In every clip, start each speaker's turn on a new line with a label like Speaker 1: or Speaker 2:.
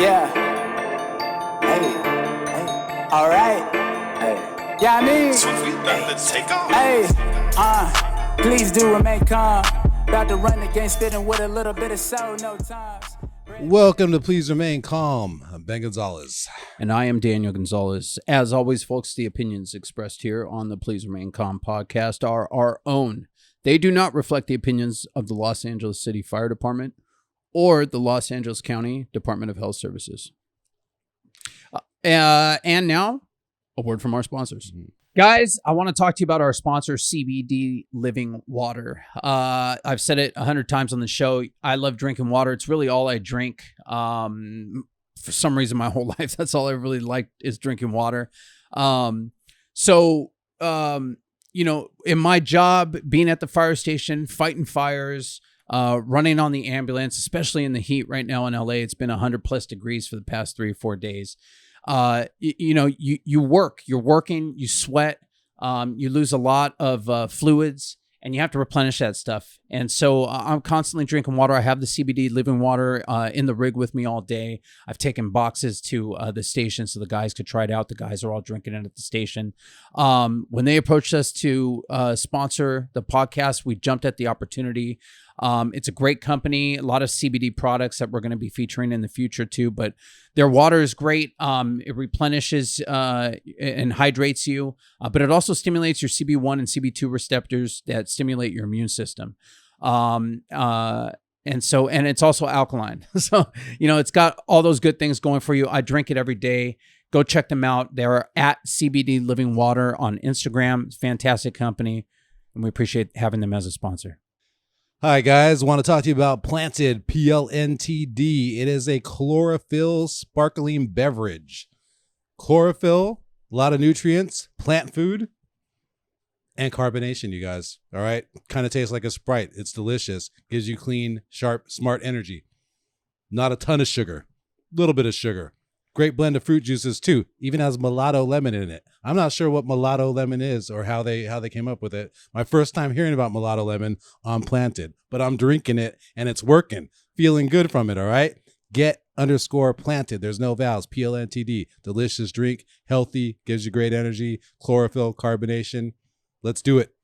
Speaker 1: Yeah. Hey. All right. Hey. Yeah, I mean.
Speaker 2: So we about to take off.
Speaker 1: Hey. Please do remain calm. About to run against spitting with a little bit of soul, no times.
Speaker 3: Welcome to Please Remain Calm. I'm Ben Gonzalez.
Speaker 4: And I am Daniel Gonzalez. As always, folks, the opinions expressed here on the Please Remain Calm podcast are our own. They do not reflect the opinions of the Los Angeles City Fire Department or the Los Angeles County Department of Health Services. And now, a word from our sponsors. Guys, I want to talk to you about our sponsor, CBD Living Water. I've said it 100 times on the show. I love drinking water. It's really all I drink. For some reason, my whole life, that's all I really like is drinking water. You know, in my job, being at the fire station, fighting fires, running on the ambulance, especially in the heat right now in LA, it's been 100+ degrees for the past 3 or 4 days. You work, you're working, you sweat, you lose a lot of fluids, and you have to replenish that stuff. And so I'm constantly drinking water. I have the CBD Living Water in the rig with me all day. I've taken boxes to the station so the guys could try it out. The guys are all drinking it at the station. When they approached us to sponsor the podcast, we jumped at the opportunity. It's a great company, a lot of CBD products that we're going to be featuring in the future too, but their water is great. It replenishes and hydrates you, but it also stimulates your CB1 and CB2 receptors that stimulate your immune system. And it's also alkaline. So, you know, it's got all those good things going for you. I drink it every day. Go check them out. They're at CBD Living Water on Instagram. Fantastic company. And we appreciate having them as a sponsor.
Speaker 3: Hi, guys. Want to talk to you about Planted, PLNTD. It is a chlorophyll sparkling beverage. Chlorophyll, a lot of nutrients, plant food, and carbonation, you guys. All right? Kind of tastes like a Sprite. It's delicious. Gives you clean, sharp, smart energy. Not a ton of sugar. A little bit of sugar. Great blend of fruit juices, too. Even has mulatto lemon in it. I'm not sure what mulatto lemon is or how they came up with it. My first time hearing about mulatto lemon on Planted, but I'm drinking it and it's working. Feeling good from it, all right? Get_planted. There's no vowels. PLNTD. Delicious drink. Healthy. Gives you great energy. Chlorophyll, carbonation. Let's do it.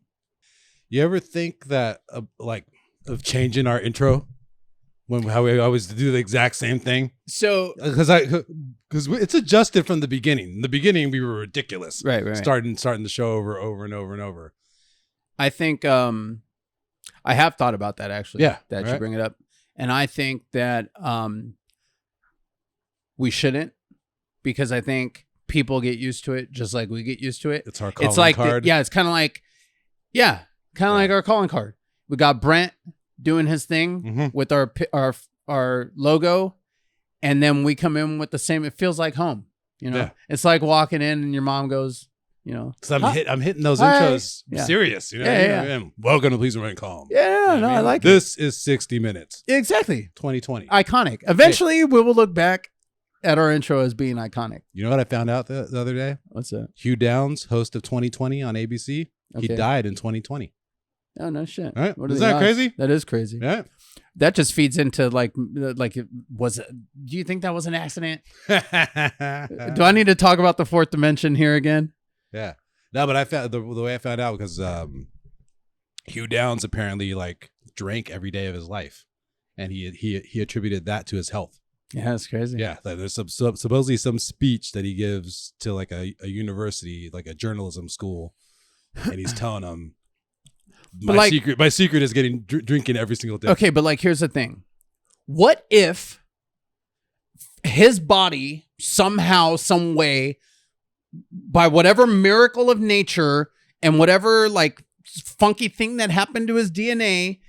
Speaker 3: You ever think that of changing our intro? How we always do the exact same thing. So, because it's adjusted from the beginning. In the beginning, we were ridiculous.
Speaker 4: Right.
Speaker 3: Starting the show over and over.
Speaker 4: I think I have thought about that actually.
Speaker 3: Yeah,
Speaker 4: that
Speaker 3: right.
Speaker 4: You bring it up, and I think that we shouldn't, because I think people get used to it just like we get used to it.
Speaker 3: It's our calling card.
Speaker 4: It's kind of like like our calling card. We got Brent doing his thing with our logo, and then we come in with the same. It feels like home, you know. Yeah. It's like walking in and your mom goes, you know,
Speaker 3: because I'm hitting those intros serious, you know.
Speaker 4: Yeah.
Speaker 3: Welcome to Please Remain Calm.
Speaker 4: Yeah, you know I like
Speaker 3: this. Is 60 minutes
Speaker 4: exactly
Speaker 3: 2020
Speaker 4: iconic. Eventually, we will look back at our intro as being iconic.
Speaker 3: You know what I found out the other day?
Speaker 4: What's that?
Speaker 3: Hugh Downs, host of 2020 on ABC, he died in 2020.
Speaker 4: Oh, no shit.
Speaker 3: Right. Isn't that crazy?
Speaker 4: That is crazy.
Speaker 3: Yeah.
Speaker 4: That just feeds into do you think that was an accident? Do I need to talk about the fourth dimension here again?
Speaker 3: Yeah. No, but I found the way I found out because Hugh Downs apparently drank every day of his life, and he attributed that to his health.
Speaker 4: Yeah, that's crazy.
Speaker 3: Yeah. There's supposedly some speech that he gives to a university, like a journalism school, and he's telling them, My secret is drinking every single day.
Speaker 4: Okay, but here's the thing. What if his body somehow, some way, by whatever miracle of nature and whatever funky thing that happened to his DNA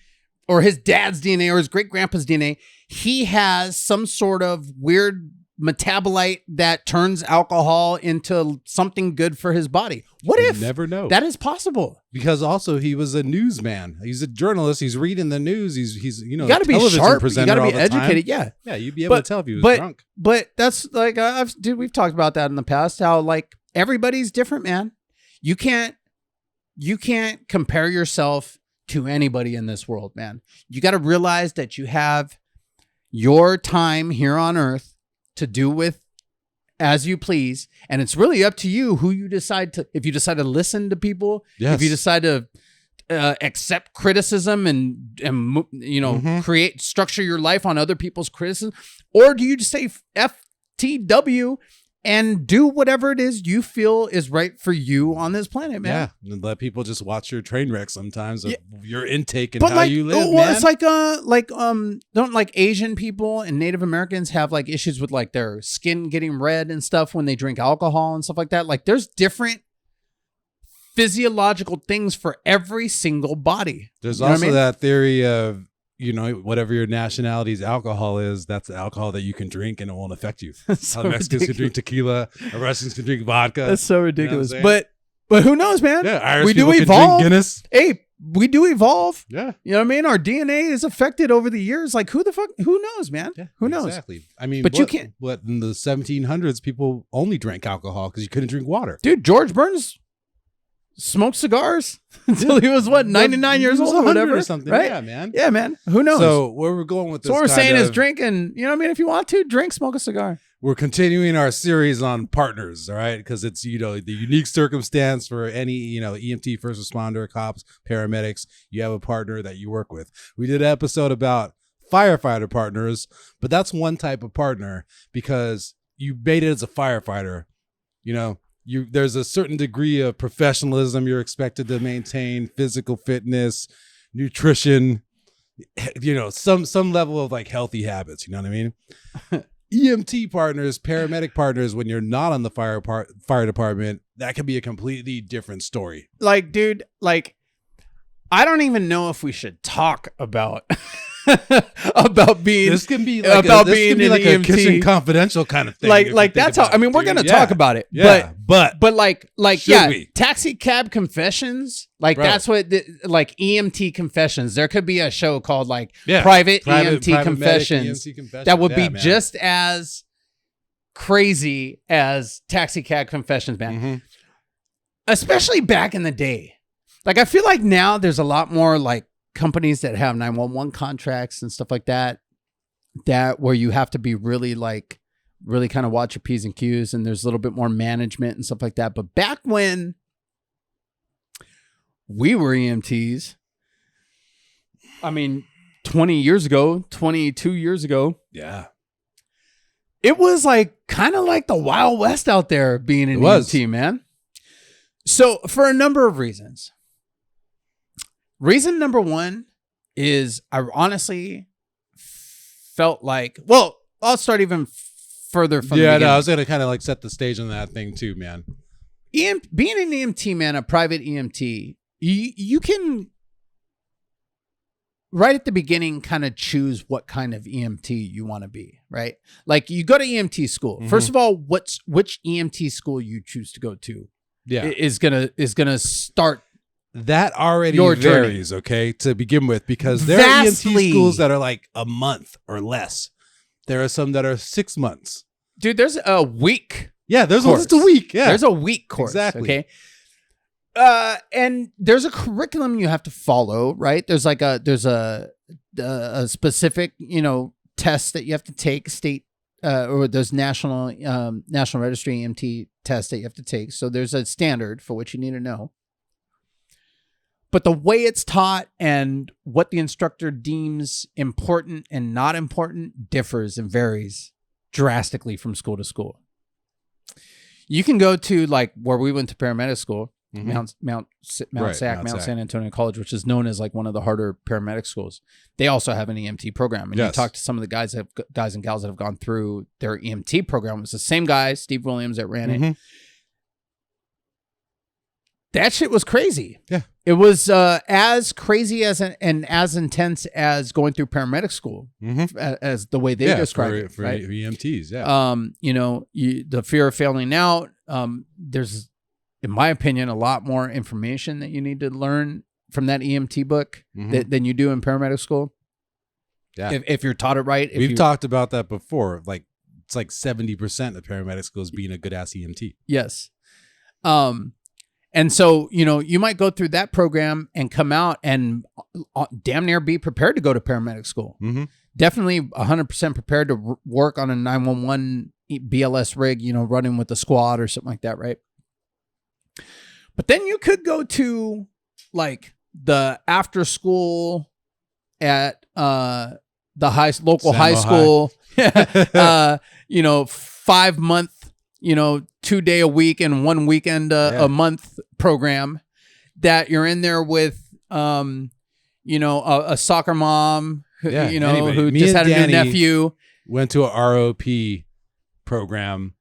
Speaker 4: or his dad's DNA or his great grandpa's DNA, he has some sort of weird metabolite that turns alcohol into something good for his body? What if?
Speaker 3: You never know.
Speaker 4: That is possible.
Speaker 3: Because also he was a newsman. He's a journalist. He's reading the news. He's you
Speaker 4: got to be sharp. You got to be educated.
Speaker 3: Yeah, you'd be able to tell if he was drunk.
Speaker 4: But that's we've talked about that in the past. How everybody's different, man. You can't compare yourself to anybody in this world, man. You got to realize that you have your time here on Earth to do with as you please, and it's really up to you who you decide to. If you decide to listen to people, if you decide to accept criticism and create structure your life on other people's criticism, or do you just say FTW and do whatever it is you feel is right for you on this planet, man?
Speaker 3: Yeah, and let people just watch your train wreck sometimes of your intake and how you live,
Speaker 4: well,
Speaker 3: man.
Speaker 4: it's don't like Asian people and Native Americans have like issues with like their skin getting red and stuff when they drink alcohol and stuff like that. Like there's different physiological things for every single body.
Speaker 3: There's also that theory of, whatever your nationality's alcohol is, that's the alcohol that you can drink and it won't affect you.
Speaker 4: So
Speaker 3: How Mexicans can drink tequila, Russians can drink vodka.
Speaker 4: That's so ridiculous.
Speaker 3: You know what
Speaker 4: but who knows, man?
Speaker 3: Yeah, Irish
Speaker 4: we
Speaker 3: people
Speaker 4: do
Speaker 3: can
Speaker 4: evolve.
Speaker 3: drink Guinness.
Speaker 4: Hey, we do evolve.
Speaker 3: Yeah.
Speaker 4: You know what I mean? Our DNA is affected over the years. Like who knows, man?
Speaker 3: Yeah,
Speaker 4: who knows?
Speaker 3: Exactly. I mean,
Speaker 4: but you can't.
Speaker 3: What in the 1700s, people only drank alcohol because you couldn't drink water.
Speaker 4: Dude, George Burns smoked cigars until he was 99 years old or
Speaker 3: 100
Speaker 4: whatever,
Speaker 3: or something.
Speaker 4: right?
Speaker 3: Yeah, man.
Speaker 4: Yeah, man. Who knows?
Speaker 3: So where we're going with this?
Speaker 4: So what we're saying is
Speaker 3: of,
Speaker 4: drinking. You know what I mean? If you want to drink, smoke a cigar.
Speaker 3: we're continuing our series on partners, all right? Because it's, the unique circumstance for any, EMT, first responder, cops, paramedics, you have a partner that you work with. We did an episode about firefighter partners, but that's one type of partner because you made it as a firefighter. There's a certain degree of professionalism you're expected to maintain, physical fitness, nutrition, some level of like healthy habits, you know what I mean? EMT partners, paramedic partners, when you're not on the fire department, that could be a completely different story.
Speaker 4: Like, dude, like, I don't even know if we should talk about about being
Speaker 3: This can be like a Kitchen Confidential kind of thing.
Speaker 4: Like that's how. I mean, we're gonna talk about it.
Speaker 3: Yeah, but
Speaker 4: like
Speaker 3: should we?
Speaker 4: Taxi cab confessions. Like
Speaker 3: Bro.
Speaker 4: that's what like EMT confessions. There could be a show called like
Speaker 3: Yeah.
Speaker 4: private
Speaker 3: Private
Speaker 4: confessions.
Speaker 3: EMT confessions.
Speaker 4: That would
Speaker 3: Yeah,
Speaker 4: be
Speaker 3: man.
Speaker 4: just as crazy as taxi cab confessions, man.
Speaker 3: Mhm.
Speaker 4: Especially back in the day. Like I feel like now there's a lot more like companies that have 911 contracts and stuff like that where you have to be really kind of watch your P's and Q's, and there's a little bit more management and stuff like that. But back when we were EMTs, I mean, 22 years ago,
Speaker 3: Yeah.
Speaker 4: it was like kind of like the Wild West out there being an EMT, man. So for a number of reasons. Reason number one is I honestly felt like, well, I'll start even further from the beginning.
Speaker 3: I was going to kind of like set the stage on that thing too, man.
Speaker 4: Being an EMT, man, a private EMT, you can, right at the beginning, kind of choose what kind of EMT you want to be, right? Like you go to EMT school.
Speaker 3: Mm-hmm.
Speaker 4: First of all, which EMT school you choose to go to is gonna start.
Speaker 3: That already
Speaker 4: Your
Speaker 3: varies, okay, to begin with, because there
Speaker 4: Vastly.
Speaker 3: are EMT schools that are like a month or less. There are some that are 6 months.
Speaker 4: Dude, there's a week.
Speaker 3: Yeah, there's
Speaker 4: course.
Speaker 3: just a week. Yeah,
Speaker 4: There's a week course.
Speaker 3: Exactly.
Speaker 4: Okay. And there's a curriculum you have to follow, right? There's like a specific, test that you have to take, state or there's national registry EMT test that you have to take. So there's a standard for what you need to know. But the way it's taught and what the instructor deems important and not important differs and varies drastically from school to school. You can go to like where we went to paramedic school, Mount San Antonio College, which is known as like one of the harder paramedic schools. They also have an EMT program. And you talk to some of the guys and gals that have gone through their EMT program. It's the same guy, Steve Williams, that ran it. That shit was crazy.
Speaker 3: Yeah.
Speaker 4: It was as crazy and as intense as going through paramedic school, as the way they describe it.
Speaker 3: For
Speaker 4: right?
Speaker 3: EMTs, yeah.
Speaker 4: The fear of failing out. There's, in my opinion, a lot more information that you need to learn from that EMT book than you do in paramedic school.
Speaker 3: Yeah.
Speaker 4: If you're taught it right.
Speaker 3: We've talked about that before. Like it's like 70% of paramedic schools being a good ass EMT.
Speaker 4: Yes. And so, you might go through that program and come out and damn near be prepared to go to paramedic school. definitely 100% prepared to work on a 911 BLS rig, running with the squad or something like that, right? But then you could go to like the after school at the local high school, 5-month, 2-day a week and 1 weekend a month program that you're in there with, a soccer mom, who just had a new nephew.
Speaker 3: Went to a ROP program,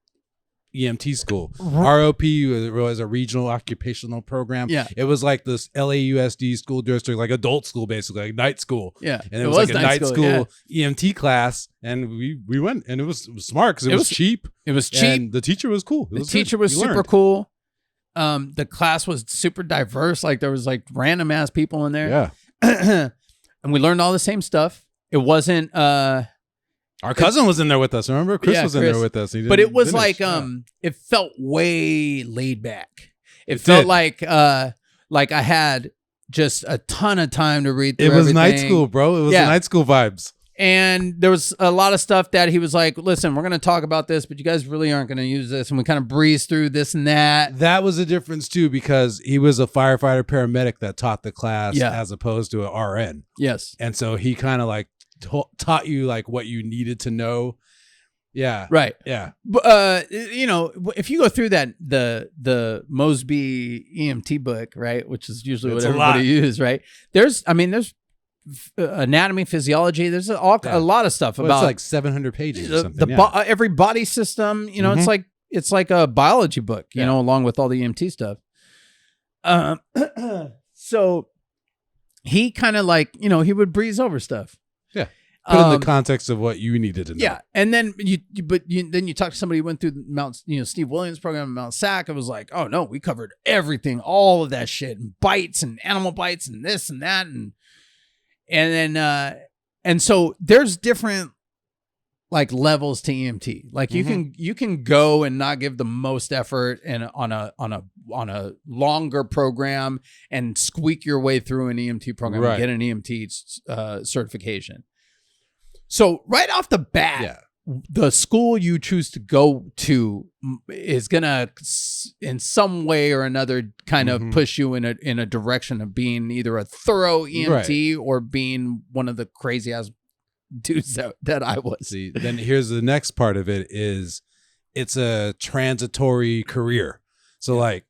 Speaker 3: EMT school. ROP was a regional occupational program.
Speaker 4: Yeah.
Speaker 3: It was like this LAUSD school district, like adult school, basically, like night school.
Speaker 4: Yeah.
Speaker 3: And it was like a night school EMT class. And we went, and it was smart because it was cheap.
Speaker 4: It was cheap.
Speaker 3: And the teacher was cool.
Speaker 4: The teacher was super cool. The class was super diverse. Like there was like random ass people in there.
Speaker 3: Yeah.
Speaker 4: And we learned all the same stuff. It wasn't,
Speaker 3: our cousin was in there with us. Remember? Chris was in there with us.
Speaker 4: But it was like, it felt way laid back. It felt like I had just a ton of time to read through
Speaker 3: It was
Speaker 4: everything.
Speaker 3: night school, bro. It was the night school vibes.
Speaker 4: And there was a lot of stuff that he was like, listen, we're going to talk about this, but you guys really aren't going to use this. And we kind of breezed through this and that.
Speaker 3: That was a difference too, because he was a firefighter paramedic that taught the class as opposed to an RN.
Speaker 4: Yes.
Speaker 3: And so he kind of like taught you like what you needed to know. Yeah.
Speaker 4: Right.
Speaker 3: Yeah.
Speaker 4: But, if you go through that, the Mosby EMT book, right, which is usually what everybody uses, right? There's anatomy, physiology. There's a lot of stuff about
Speaker 3: it's like 700 pages or something.
Speaker 4: Every body system. It's like a biology book. Along with all the EMT stuff. So he kind of like he would breeze over stuff.
Speaker 3: Yeah. Put in the context of what you needed to know.
Speaker 4: Yeah, and then you talk to somebody who went through Steve Williams' program at Mount SAC. It was like, oh no, we covered everything, all of that shit, and bites and animal bites and this and that, and then so there's different like levels to EMT. Like you can go and not give the most effort and on a longer program and squeak your way through an EMT program and get an EMT certification. So right off the bat, the school you choose to go to is gonna, in some way or another, kind of push you in a direction of being either a thorough EMT or being one of the crazy ass dudes that I was.
Speaker 3: See, then here's the next part of it is it's a transitory career. So like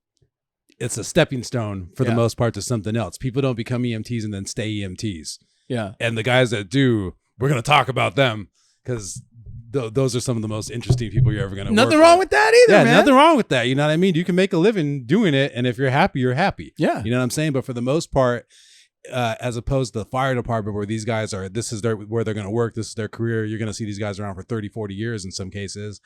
Speaker 3: it's a stepping stone for the most part to something else. People don't become EMTs and then stay EMTs.
Speaker 4: Yeah.
Speaker 3: And the guys that do, we're going to talk about them because those are some of the most interesting people you're ever going to work with.
Speaker 4: Nothing wrong with that either, man.
Speaker 3: Nothing wrong with that. You know what I mean? You can make a living doing it. And if you're happy, you're happy.
Speaker 4: Yeah.
Speaker 3: You know what I'm saying? But for the most part, as opposed to the fire department where these guys are, this is where they're going to work. This is their career. You're going to see these guys around for 30, 40 years in some cases.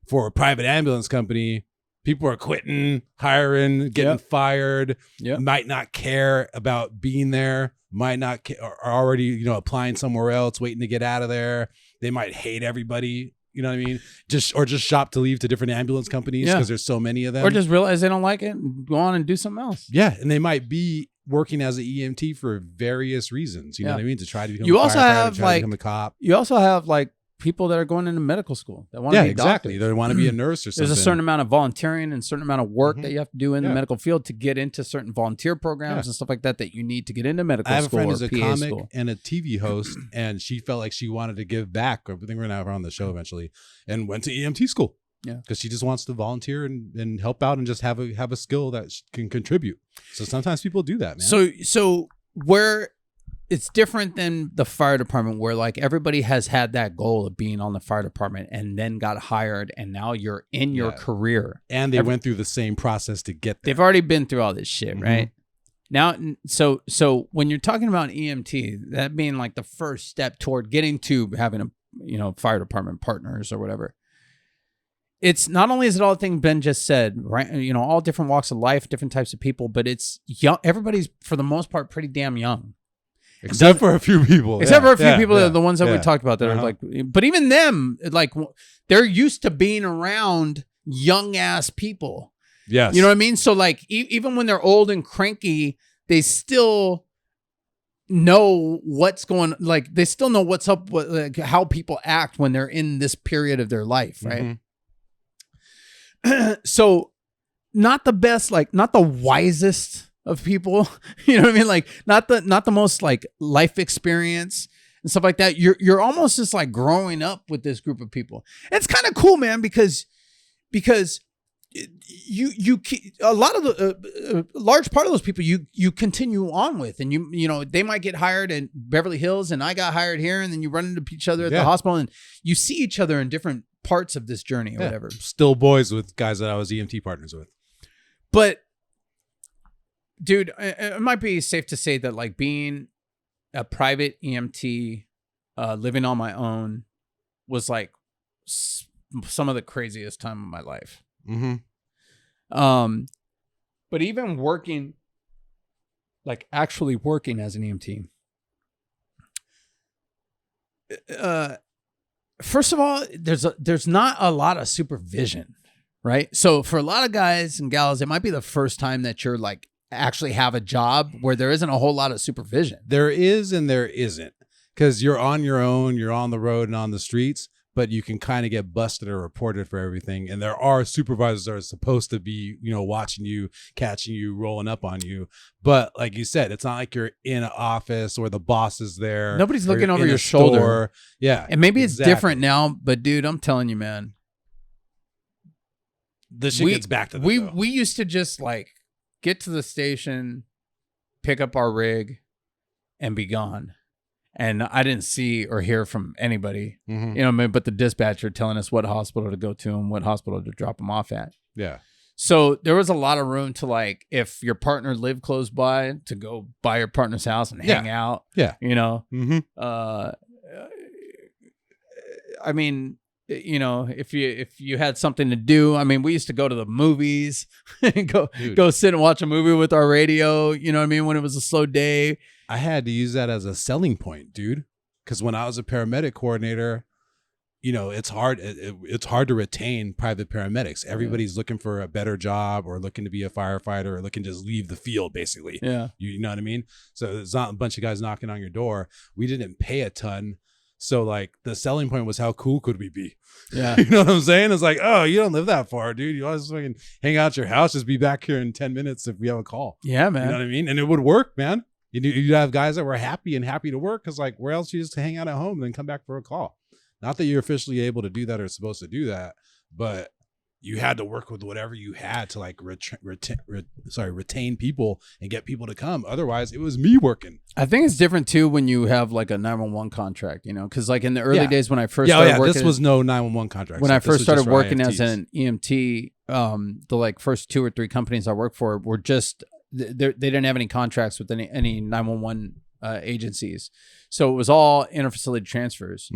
Speaker 3: For a private ambulance company, people are quitting, hiring, getting fired, might not care about being there, might not are already, applying somewhere else, waiting to get out of there. They might hate everybody. You know what I mean? Just shop to leave to different ambulance companies because there's so many of them.
Speaker 4: Or just realize they don't like it and go on and do something else.
Speaker 3: Yeah. And they might be working as an EMT for various reasons. You know what I mean? To try to become become a cop.
Speaker 4: You also have like people that are going into medical school that want to be doctors.
Speaker 3: They want to be a nurse or something.
Speaker 4: There's a certain amount of volunteering and a certain amount of work that you have to do in the medical field to get into certain volunteer programs and stuff like that you need to get into medical school.
Speaker 3: I have a friend who's a
Speaker 4: PA
Speaker 3: comic
Speaker 4: school.
Speaker 3: and a TV host, and she felt like she wanted to give back. I think we're going to have her on the show eventually, and went to EMT school. Yeah, because she just wants to volunteer and help out and just have a skill that can contribute. So sometimes people do that, man.
Speaker 4: So where it's different than the fire department, where like everybody has had that goal of being on the fire department and then got hired, and now you're in your career,
Speaker 3: and they went through the same process to get there.
Speaker 4: They've already been through all this shit, right? Now, so when you're talking about EMT, that being like the first step toward getting to having a fire department partners or whatever. It's not only is it all the thing Ben just said, right? All different walks of life, different types of people, but it's young. Everybody's for the most part pretty damn young.
Speaker 3: Except for a few people.
Speaker 4: Except for a few people, the ones that we talked about that are like, but even them, like they're used to being around young ass people.
Speaker 3: Yes.
Speaker 4: You know what I mean? So like even when they're old and cranky, they still, know what's going, like they still know what's up, like how people act when they're in this period of their life, right? So not the best, like not the wisest of people, you know what I mean? Like not the most like life experience and stuff like that. You're almost just like growing up with this group of people. It's kind of cool, man, because you a lot of the a large part of those people you continue on with, and you know they might get hired in Beverly Hills and I got hired here, and then you run into each other at the hospital and you see each other in different parts of this journey or whatever.
Speaker 3: Still boys with guys that I was EMT partners with.
Speaker 4: But dude, it might be safe to say that like being a private EMT, living on my own was like some of the craziest time of my life. But even working, like actually working as an EMT, first of all, there's not a lot of supervision, right? So for a lot of guys and gals, it might be the first time that you're like actually have a job where there isn't a whole lot of supervision.
Speaker 3: There is and there isn't, because you're on your own, you're on the road and on the streets, but you can kind of get busted or reported for everything. And there are supervisors that are supposed to be, you know, watching you, catching you, rolling up on you. But like you said, it's not like you're in an office or the boss is there.
Speaker 4: Nobody's looking over your shoulder.
Speaker 3: Store. Yeah.
Speaker 4: And maybe it's different now, but dude, I'm telling you, man.
Speaker 3: This shit gets back to the
Speaker 4: we used to just like get to the station, pick up our rig, and be gone. And I didn't see or hear from anybody, you know, but the dispatcher telling us what hospital to go to and what hospital to drop them off at.
Speaker 3: Yeah.
Speaker 4: So there was a lot of room to like, if your partner lived close by, to go by your partner's house and hang out.
Speaker 3: Yeah.
Speaker 4: You know, I mean, you know, if you had something to do, I mean, we used to go to the movies and go sit and watch a movie with our radio, you know what I mean? When it was a slow day.
Speaker 3: I had to use that as a selling point, dude. Because when I was a paramedic coordinator, you know, it's hard to retain private paramedics. Everybody's looking for a better job or looking to be a firefighter or looking to just leave the field, basically. Yeah. You know what I mean? So it's not a bunch of guys knocking on your door. We didn't pay a ton. So like the selling point was, how cool could we be? Yeah. You know what I'm saying? It's like, oh, you don't live that far, dude. You always fucking hang out at your house. Just be back here in 10 minutes if we have a call.
Speaker 4: Yeah, man.
Speaker 3: You know what I mean? And it would work, man. You'd have guys that were happy to work, because like where else you just hang out at home and then come back for a call. Not that you're officially able to do that or supposed to do that, but you had to work with whatever you had to like retain people and get people to come. Otherwise, it was me working.
Speaker 4: I think it's different too when you have like a 911 contract, you know, because like in the early days when I first started working,
Speaker 3: this was no 911 contract.
Speaker 4: When I first started working as an EMT, the like first 2 or 3 companies I worked for were just they didn't have any contracts with any 911 agencies. So it was all interfacility transfers.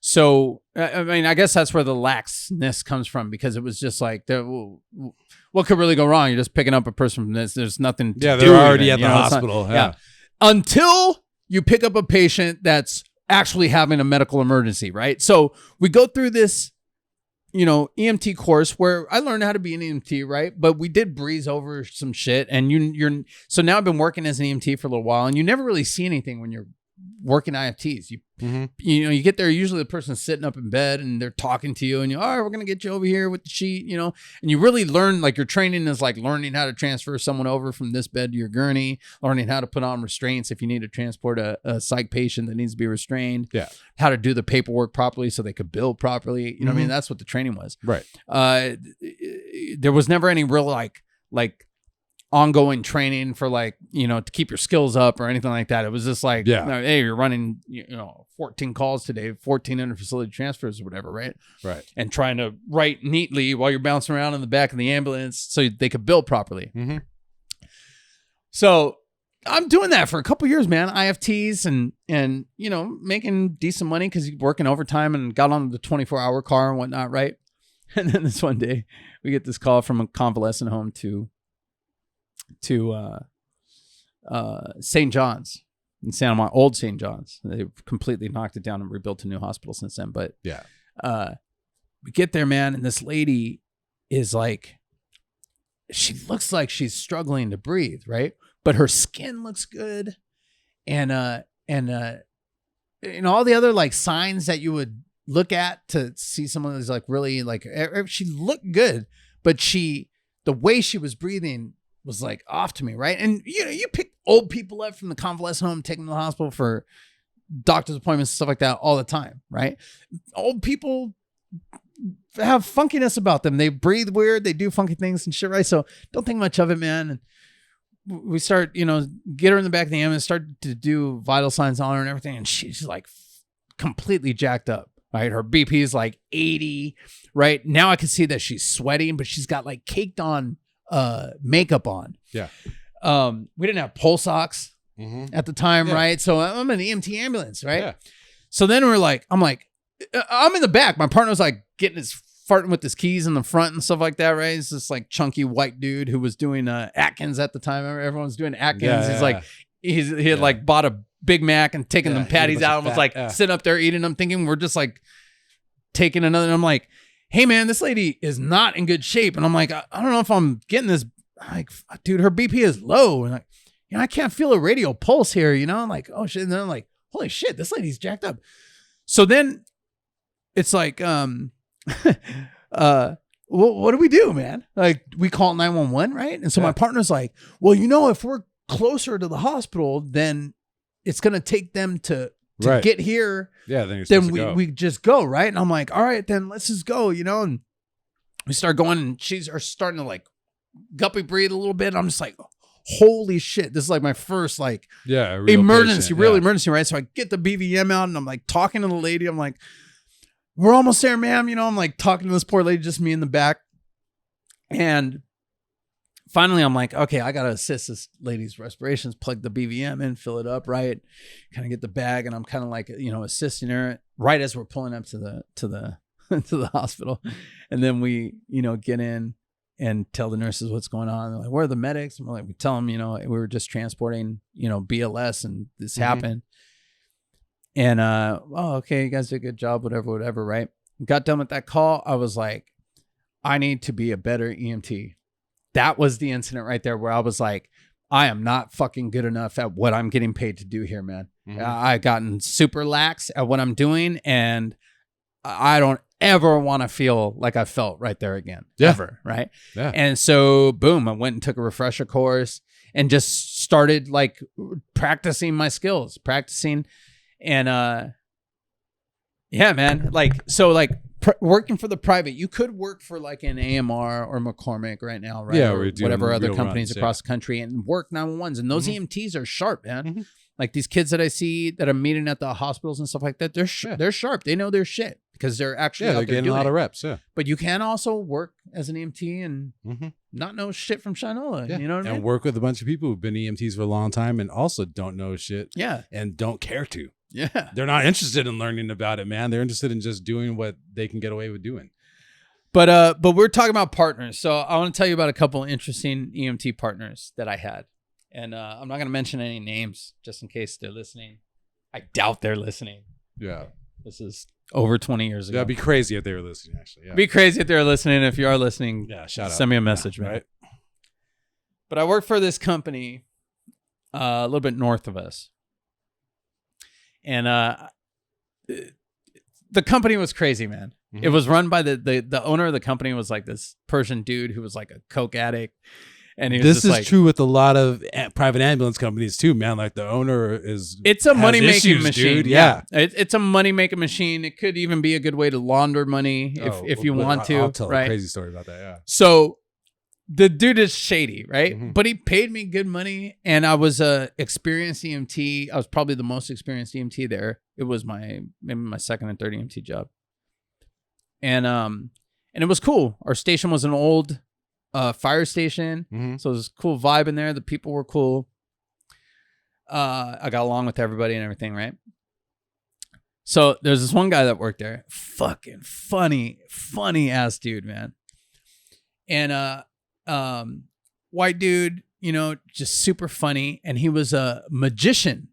Speaker 4: So, I mean, I guess that's where the laxness comes from, because it was just like, what could really go wrong? You're just picking up a person from this. There's nothing to do.
Speaker 3: They're already at the hospital. Yeah.
Speaker 4: Until you pick up a patient that's actually having a medical emergency, right? So we go through this, you know, EMT course where I learned how to be an EMT, right? But we did breeze over some shit. And so now I've been working as an EMT for a little while, and you never really see anything when you're working IFTs. You know, you get there, usually the person's sitting up in bed and they're talking to you, and all right, we're going to get you over here with the sheet, you know, and you really learn, like your training is like learning how to transfer someone over from this bed to your gurney, learning how to put on restraints if you need to transport a psych patient that needs to be restrained, how to do the paperwork properly so they could bill properly. You know what I mean? That's what the training was. Right. There was never any real like ongoing training for like, you know, to keep your skills up or anything like that. It was just like, hey, you're running, you know, 14 calls today, 14 interfacility transfers or whatever, right? Right. And trying to write neatly while you're bouncing around in the back of the ambulance so they could bill properly. So I'm doing that for a couple years, man. IFTs and you know, making decent money because you're working overtime, and got on the 24-hour car and whatnot, right? And then this one day we get this call from a convalescent home to St. John's in Santa Monica, old St. John's. They've completely knocked it down and rebuilt a new hospital since then. But we get there, man, and this lady is like, she looks like she's struggling to breathe, right? But her skin looks good, and all the other like signs that you would look at to see someone who's like really like, she looked good, but the way she was breathing was like off to me, right? And you pick old people up from the convalescent home, take them to the hospital for doctor's appointments, stuff like that all the time, right? Old people have funkiness about them. They breathe weird, they do funky things and shit, right? So don't think much of it, man. And we start, get her in the back of the ambulance, start to do vital signs on her and everything, and she's like completely jacked up, right? Her BP is like 80, right? Now I can see that she's sweating, but she's got like caked on makeup on.
Speaker 3: Yeah.
Speaker 4: We didn't have pulse ox at the time, right? So I'm in an EMT ambulance, right? Yeah. So then I'm in the back. My partner's like farting with his keys in the front and stuff like that, right? He's this like chunky white dude who was doing Atkins at the time. Remember, everyone's doing Atkins. He's like, he had like bought a Big Mac and taking them patties out and was like sitting up there eating them, thinking we're just like taking another. And I'm like, hey man, this lady is not in good shape. And I'm like, I don't know if I'm getting this. Like, dude, her BP is low. And like, I can't feel a radial pulse here, I'm like, oh shit. And then I'm like, holy shit, this lady's jacked up. So then it's like, what do we do, man? Like, we call 911, right? And so my partner's like, well, if we're closer to the hospital, then it's going to take them to get here. Yeah. Then we just go. Right. And I'm like, all right, then let's just go, and we start going, and she's starting to like guppy breathe a little bit. I'm just like, holy shit. This is like my first like emergency, emergency. Right. So I get the BVM out and I'm like talking to the lady. I'm like, we're almost there, ma'am. I'm like talking to this poor lady, just me in the back. And finally I'm like, okay, I got to assist this lady's respirations, plug the BVM in, fill it up, right? Kind of get the bag. And I'm kind of like, assisting her right as we're pulling up to the to the hospital. And then we, get in and tell the nurses what's going on. They're like, where are the medics? And we're like, we tell them, we were just transporting, BLS and this happened. And, okay, you guys did a good job, whatever, right? Got done with that call. I was like, I need to be a better EMT. That was the incident right there where I was like, I am not fucking good enough at what I'm getting paid to do here, man. I've gotten super lax at what I'm doing, and I don't ever want to feel like I felt right there again. Ever, right? Yeah. And so, boom, I went and took a refresher course and just started like practicing my skills, and yeah, man, working for the private, you could work for like an AMR or McCormick right now, right? Yeah, or whatever other companies across the country, and work 911s. And those EMTs are sharp, man. Like these kids that I see that I'm meeting at the hospitals and stuff like that, they're sharp. They know their shit because they're actually
Speaker 3: they're getting a lot of reps. Yeah,
Speaker 4: but you can also work as an EMT and not know shit from Shinola. You know what I mean?
Speaker 3: And work with a bunch of people who've been EMTs for a long time and also don't know shit. Yeah, and don't care to. Yeah, they're not interested in learning about it, man. They're interested in just doing what they can get away with doing.
Speaker 4: But we're talking about partners, so I want to tell you about a couple interesting EMT partners that I had, and I'm not going to mention any names just in case they're listening. I doubt they're listening. Yeah, this is over 20 years ago.
Speaker 3: That'd be crazy if they were listening. Actually,
Speaker 4: be crazy if they were listening. If you are listening,
Speaker 3: shout out.
Speaker 4: Send me a message, man. Right? But I work for this company a little bit north of us. And the company was crazy, man. It was run by the owner of the company was like this Persian dude who was like a coke addict. And he was
Speaker 3: this is true with a lot of private ambulance companies too, man. Like the owner
Speaker 4: it's a money making machine. Dude. Yeah. It's a money making machine. It could even be a good way to launder money if you want to.
Speaker 3: I'll tell a crazy story about that. Yeah.
Speaker 4: So the dude is shady, right? But he paid me good money, and I was a experienced EMT. I was probably the most experienced EMT there. It was maybe my second and third EMT job, and it was cool. Our station was an old fire station, so it was a cool vibe in there. The people were cool. I got along with everybody and everything, right? So there's this one guy that worked there, fucking funny ass dude, man, and white dude, just super funny. And he was a magician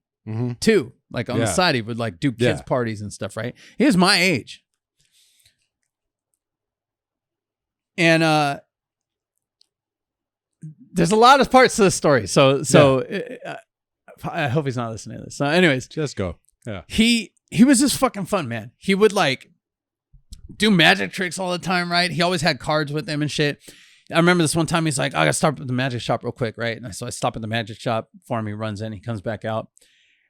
Speaker 4: too. Like on the side, he would like do kids parties and stuff, right? He was my age. And there's a lot of parts to the story. So I hope he's not listening to this. So anyways,
Speaker 3: Just go. Yeah.
Speaker 4: he was just fucking fun, man. He would like do magic tricks all the time, right? He always had cards with him and shit. I remember this one time he's like, I gotta stop at the magic shop real quick, right? And so I stop at the magic shop for him. He runs in, he comes back out,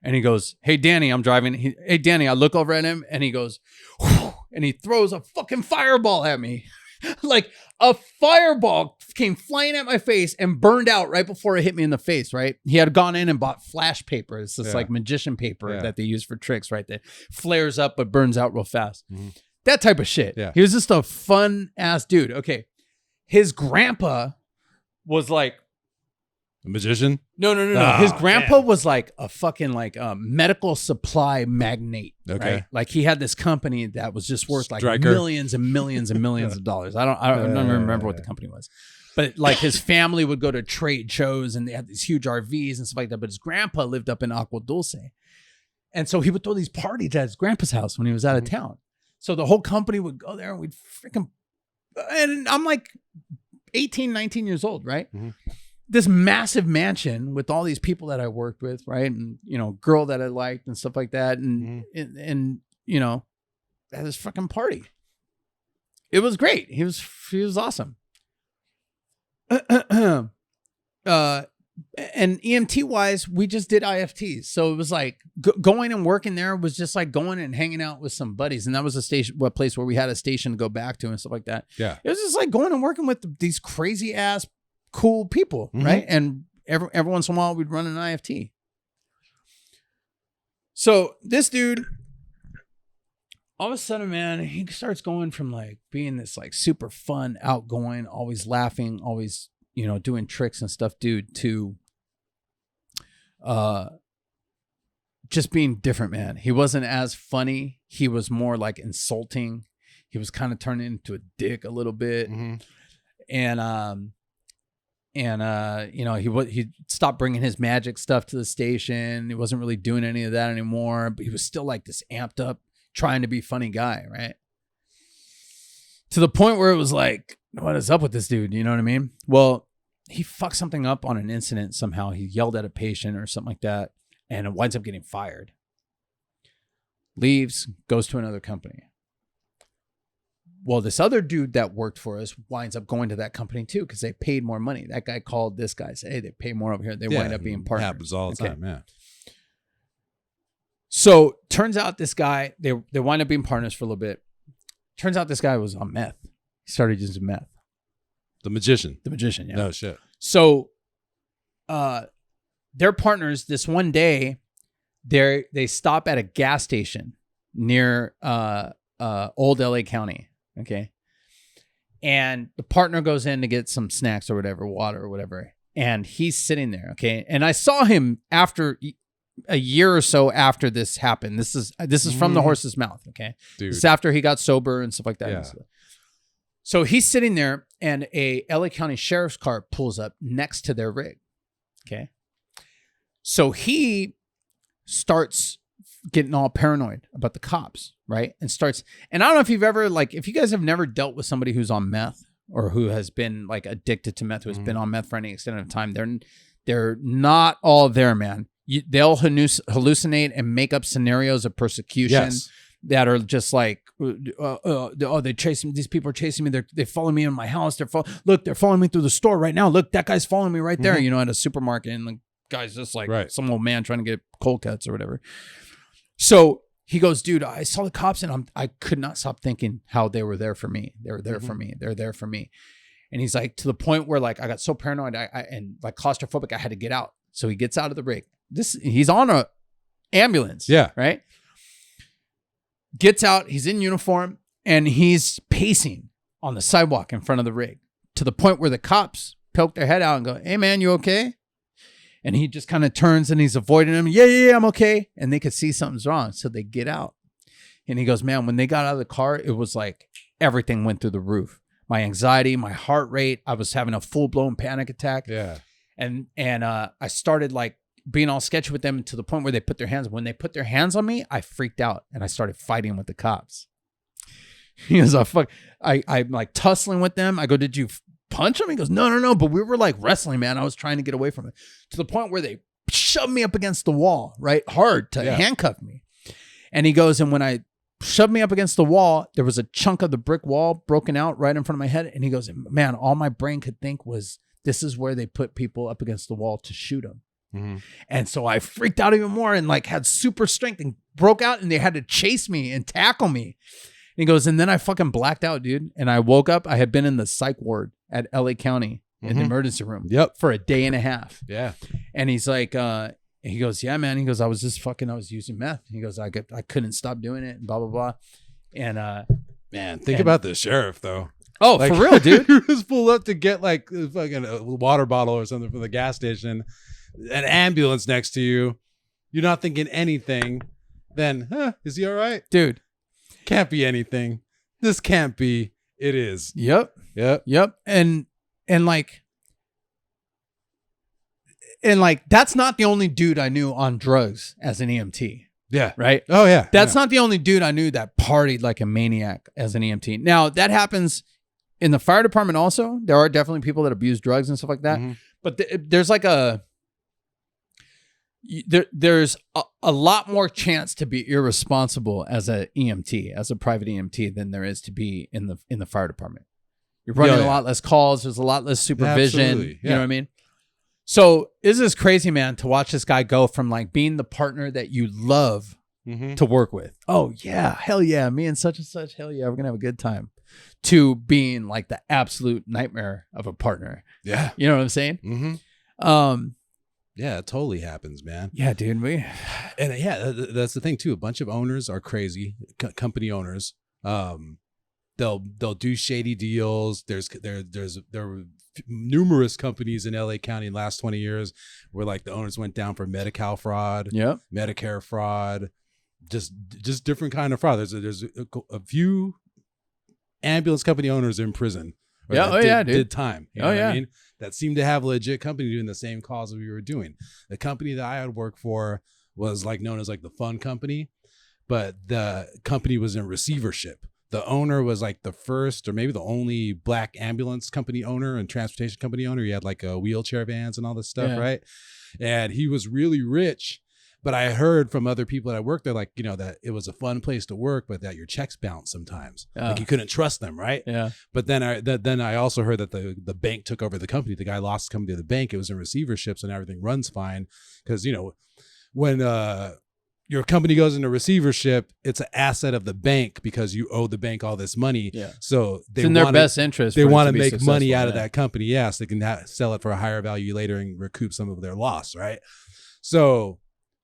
Speaker 4: and he goes, hey, Danny, I'm driving. Hey, Danny, I look over at him, and he goes, whew, and he throws a fucking fireball at me. Like a fireball came flying at my face and burned out right before it hit me in the face, right? He had gone in and bought flash paper. It's this like magician paper that they use for tricks, right? That flares up but burns out real fast. Mm-hmm. That type of shit. Yeah. He was just a fun ass dude. Okay. His grandpa was like
Speaker 3: a magician?
Speaker 4: No. His grandpa was like a fucking like medical supply magnate. Okay. Right? Like he had this company that was just worth like millions and millions and millions of dollars. I don't even remember what the company was. But like his family would go to trade shows and they had these huge RVs and stuff like that. But his grandpa lived up in Agua Dulce. And so he would throw these parties at his grandpa's house when he was out of town. So the whole company would go there and we'd freaking, and I'm like 18, 19 years old, right? Mm-hmm. This massive mansion with all these people that I worked with, right? And, you know, girl that I liked and stuff like that. And, and you know, had this fucking party. It was great. He was awesome. And EMT wise, we just did IFTs. So it was like going and working there was just like going and hanging out with some buddies. And that was a place where we had a station to go back to and stuff like that. Yeah. It was just like going and working with these crazy ass cool people. Right. And every once in a while we'd run an IFT. So this dude, all of a sudden, man, he starts going from like being this like super fun, outgoing, always laughing, always, you know, doing tricks and stuff, dude, to just being different, man. He wasn't as funny. He was more like insulting. He was kind of turning into a dick a little bit. Mm-hmm. And you know, he stopped bringing his magic stuff to the station. He wasn't really doing any of that anymore, but he was still like this amped up, trying to be funny guy, right? To the point where it was like, what is up with this dude? You know what I mean? Well, he fucked something up on an incident somehow. He yelled at a patient or something like that, and it winds up getting fired. Leaves, goes to another company. Well, this other dude that worked for us winds up going to that company too because they paid more money. That guy called this guy, said, hey, they pay more over here. They wind up being partners. Happens all the time, yeah. So turns out this guy, they wind up being partners for a little bit. Turns out this guy was on meth. He started using meth.
Speaker 3: The magician,
Speaker 4: yeah.
Speaker 3: No shit.
Speaker 4: So they're partners. This one day, they stop at a gas station near Old LA County. Okay. And the partner goes in to get some snacks or whatever, water or whatever. And he's sitting there. Okay. And I saw him after a year or so after this happened. This is from the horse's mouth. Okay. Dude. This is after he got sober and stuff like that. Yeah. So he's sitting there and a LA County sheriff's car pulls up next to their rig. Okay. So he starts getting all paranoid about the cops, right? And I don't know if you've ever, like, if you guys have never dealt with somebody who's on meth or who has been like addicted to meth, who's been on meth for any extent of time, they're not all there, man. They'll hallucinate and make up scenarios of persecution that are just like, they chase me. These people are chasing me. They follow me in my house. They're following me through the store right now. Look, that guy's following me right there. You know, at a supermarket, and the guy's just like some old man trying to get cold cuts or whatever. So he goes, dude, I saw the cops and I could not stop thinking how they were there for me. They were there for me. They're there for me. And he's like, to the point where like I got so paranoid and like claustrophobic, I had to get out. So he gets out of the rig. He's on a ambulance. Yeah. Right. Gets out. He's in uniform and he's pacing on the sidewalk in front of the rig to the point where the cops poke their head out and go, hey man, you okay? And he just kind of turns and he's avoiding them. Yeah, I'm okay. And they could see something's wrong. So they get out. And he goes, man, when they got out of the car, it was like everything went through the roof. My anxiety, my heart rate, I was having a full-blown panic attack. Yeah. And I started like being all sketchy with them to the point where they put their hands. When they put their hands on me, I freaked out and I started fighting with the cops. He goes, oh, fuck. I'm like tussling with them. I go, did you punch him? He goes, no. But we were like wrestling, man. I was trying to get away from it to the point where they shoved me up against the wall, right? Hard to handcuff me. And he goes, and when I shoved me up against the wall, there was a chunk of the brick wall broken out right in front of my head. And he goes, man, all my brain could think was, this is where they put people up against the wall to shoot them. Mm-hmm. And so I freaked out even more and like had super strength and broke out, and they had to chase me and tackle me. And he goes, and then I fucking blacked out, dude. And I woke up. I had been in the psych ward at LA County in the emergency room for a day and a half. Yeah. And he's like, he goes, yeah, man. He goes, I was using meth. He goes, I couldn't stop doing it and blah, blah, blah. And,
Speaker 3: man, think about the sheriff though.
Speaker 4: Oh, like, for real, dude.
Speaker 3: You just pull up to get like fucking a water bottle or something from the gas station, an ambulance next to you. You're not thinking anything. Then, is he all right? Dude. Can't be anything. This can't be. It is.
Speaker 4: Yep. And like, that's not the only dude I knew on drugs as an EMT.
Speaker 3: Yeah.
Speaker 4: Right?
Speaker 3: Oh, yeah.
Speaker 4: That's not the only dude I knew that partied like a maniac as an EMT. Now, that happens in the fire department also. There are definitely people that abuse drugs and stuff like that. Mm-hmm. But there's like there's a lot more chance to be irresponsible as a EMT, as a private EMT, than there is to be in the fire department. You're running a lot less calls. There's a lot less supervision.
Speaker 3: Absolutely.
Speaker 4: You know what I mean? So this is crazy, man, to watch this guy go from like being the partner that you love to work with. Oh yeah, hell yeah, me and such, hell yeah, we're gonna have a good time. To being like the absolute nightmare of a partner.
Speaker 3: Yeah,
Speaker 4: you know what I'm saying?
Speaker 3: Mm-hmm. Yeah, it totally happens, man.
Speaker 4: Yeah, dude.
Speaker 3: And yeah, that's the thing too. A bunch of owners are crazy. Company owners. They'll do shady deals. There were numerous companies in LA County in the last 20 years where like the owners went down for Medi-Cal fraud, Medicare fraud, just different kind of fraud. There's a few ambulance company owners in prison. Did time. You know what I mean? That seemed to have a legit company doing the same cause that we were doing. The company that I had worked for was like known as like the fun company, but the company was in receivership. The owner was like the first or maybe the only black ambulance company owner and transportation company owner. He had like a wheelchair vans and all this stuff, right? And he was really rich. But I heard from other people that I worked there, like, you know, that it was a fun place to work, but that your checks bounced sometimes. Like you couldn't trust them, right? Yeah. But then I also heard that the bank took over the company. The guy lost the company to the bank. It was in receivership, so everything runs fine. Because, you know, when your company goes into receivership, it's an asset of the bank because you owe the bank all this money. Yeah. So
Speaker 4: it's in their best interest.
Speaker 3: They want to make money out of that company. Yeah, so they can sell it for a higher value later and recoup some of their loss, right? So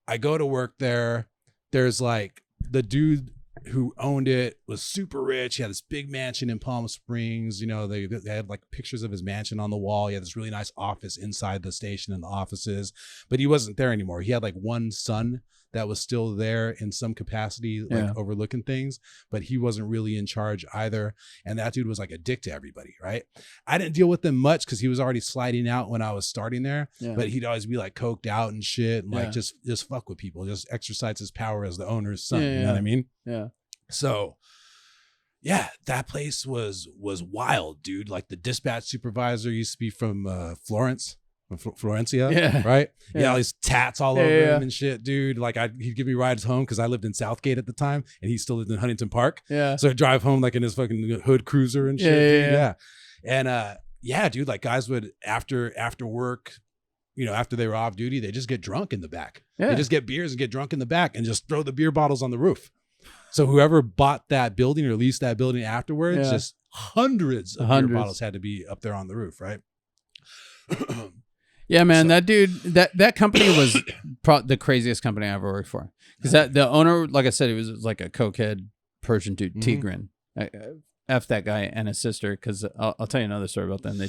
Speaker 3: I go to work there. There's like the dude who owned it was super rich. He had this big mansion in Palm Springs. You know, they had like pictures of his mansion on the wall. He had this really nice office inside the station and the offices, but he wasn't there anymore. He had like one son that was still there in some capacity, like overlooking things, but he wasn't really in charge either. And that dude was like a dick to everybody, right? I didn't deal with him much because he was already sliding out when I was starting there, but he'd always be like coked out and shit and like just fuck with people, just exercise his power as the owner's son. You know what I mean? Yeah. So yeah, that place was wild, dude. Like the dispatch supervisor used to be from Florencia, right? Yeah, all these tats all over him and shit, dude. Like he'd give me rides home because I lived in Southgate at the time, and he still lived in Huntington Park. Yeah, so I'd drive home like in his fucking hood cruiser and shit. Yeah. And dude, like guys would after work, you know, after they were off duty, they just get drunk in the back. Yeah. They just get beers and get drunk in the back and just throw the beer bottles on the roof. So whoever bought that building or leased that building afterwards, just hundreds of beer bottles had to be up there on the roof, right?
Speaker 4: Yeah, man, that dude, that company was the craziest company I ever worked for. Because the owner, like I said, he was like a cokehead Persian dude, Tigran. F that guy and his sister, because I'll tell you another story about them. They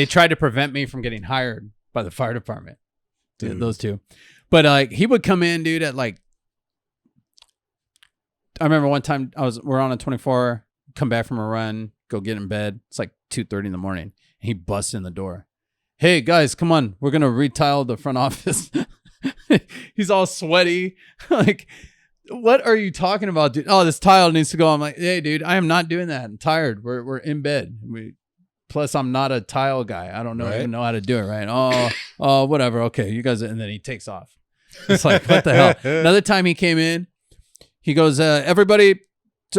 Speaker 4: tried to prevent me from getting hired by the fire department. Dude. Those two. But like he would come in, dude, at like, I remember one time we're on a 24, come back from a run, go get in bed. It's like 2:30 in the morning. And he busts in the door. Hey guys, come on. We're going to retile the front office. He's all sweaty. Like, what are you talking about, dude? Oh, this tile needs to go. I'm like, hey dude, I am not doing that. I'm tired. We're in bed. Plus, I'm not a tile guy. I don't know
Speaker 3: Right.
Speaker 4: even know how to do it. Right? Oh, whatever. Okay, you guys. And then he takes off. It's like, what the hell? Another time he came in, he goes, everybody,